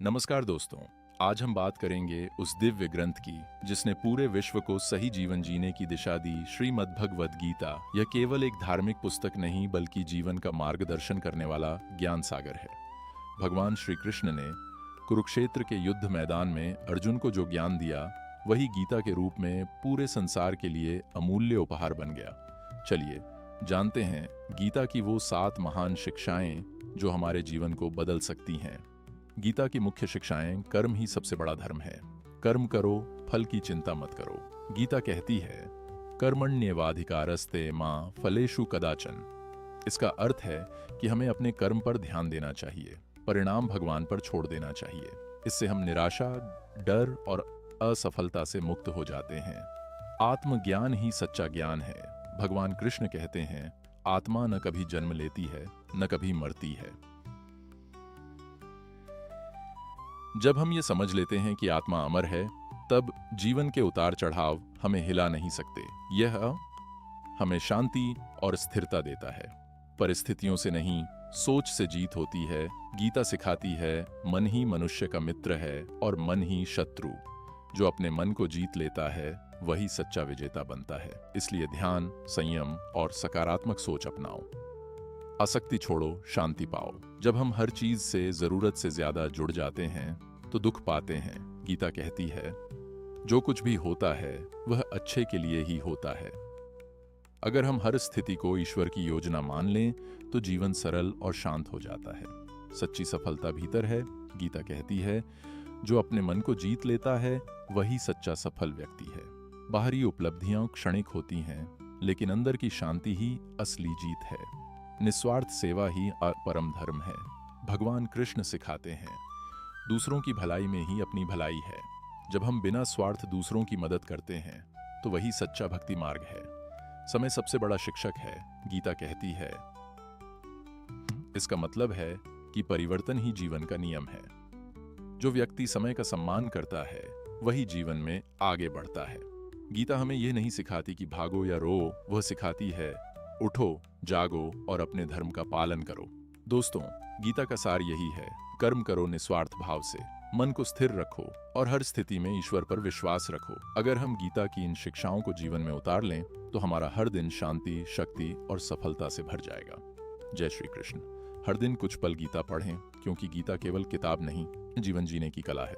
नमस्कार दोस्तों। आज हम बात करेंगे उस दिव्य ग्रंथ की जिसने पूरे विश्व को सही जीवन जीने की दिशा दी, श्रीमद् भगवद गीता। यह केवल एक धार्मिक पुस्तक नहीं बल्कि जीवन का मार्गदर्शन करने वाला ज्ञान सागर है। भगवान श्री कृष्ण ने कुरुक्षेत्र के युद्ध मैदान में अर्जुन को जो ज्ञान दिया, वही गीता के रूप में पूरे संसार के लिए अमूल्य उपहार बन गया। चलिए जानते हैं गीता की वो 7 महान शिक्षाएं जो हमारे जीवन को बदल सकती हैं। गीता की मुख्य शिक्षाएं: कर्म ही सबसे बड़ा धर्म है। कर्म करो, फल की चिंता मत करो। गीता कहती है, कर्मण्येवाधिकारस्ते मां फलेषु कदाचन। इसका अर्थ है कि हमें अपने कर्म पर ध्यान देना चाहिए, परिणाम भगवान पर छोड़ देना चाहिए। इससे हम निराशा, डर और असफलता से मुक्त हो जाते हैं। आत्मज्ञान ही सच्चा ज्ञान है। भगवान कृष्ण कहते हैं, आत्मा न कभी जन्म लेती है न कभी मरती है। जब हम ये समझ लेते हैं कि आत्मा अमर है, तब जीवन के उतार चढ़ाव हमें हिला नहीं सकते। यह हमें शांति और स्थिरता देता है। परिस्थितियों से नहीं, सोच से जीत होती है। गीता सिखाती है, मन ही मनुष्य का मित्र है और मन ही शत्रु। जो अपने मन को जीत लेता है वही सच्चा विजेता बनता है। इसलिए ध्यान, संयम और सकारात्मक सोच अपनाओ। आसक्ति छोड़ो, शांति पाओ। जब हम हर चीज से जरूरत से ज्यादा जुड़ जाते हैं तो दुख पाते हैं। गीता कहती है, जो कुछ भी होता है वह अच्छे के लिए ही होता है। अगर हम हर स्थिति को ईश्वर की योजना मान लें तो जीवन सरल और शांत हो जाता है। सच्ची सफलता भीतर है। गीता कहती है, जो अपने मन को जीत लेता है वही सच्चा सफल व्यक्ति है। बाहरी उपलब्धियां क्षणिक होती हैं, लेकिन अंदर की शांति ही असली जीत है। निस्वार्थ सेवा ही परम धर्म है। भगवान कृष्ण सिखाते हैं, दूसरों की भलाई में ही अपनी भलाई है। जब हम बिना स्वार्थ दूसरों की मदद करते हैं तो वही सच्चा भक्ति मार्ग है। समय सबसे बड़ा शिक्षक है। गीता कहती है, इसका मतलब है कि परिवर्तन ही जीवन का नियम है। जो व्यक्ति समय का सम्मान करता है वही जीवन में आगे बढ़ता है। गीता हमें यह नहीं सिखाती कि भागो या रो, वह सिखाती है, उठो, जागो और अपने धर्म का पालन करो। दोस्तों, गीता का सार यही है, कर्म करो निस्वार्थ भाव से, मन को स्थिर रखो और हर स्थिति में ईश्वर पर विश्वास रखो। अगर हम गीता की इन शिक्षाओं को जीवन में उतार लें तो हमारा हर दिन शांति, शक्ति और सफलता से भर जाएगा। जय श्री कृष्ण। हर दिन कुछ पल गीता पढ़ें, क्योंकि गीता केवल किताब नहीं, जीवन जीने की कला है।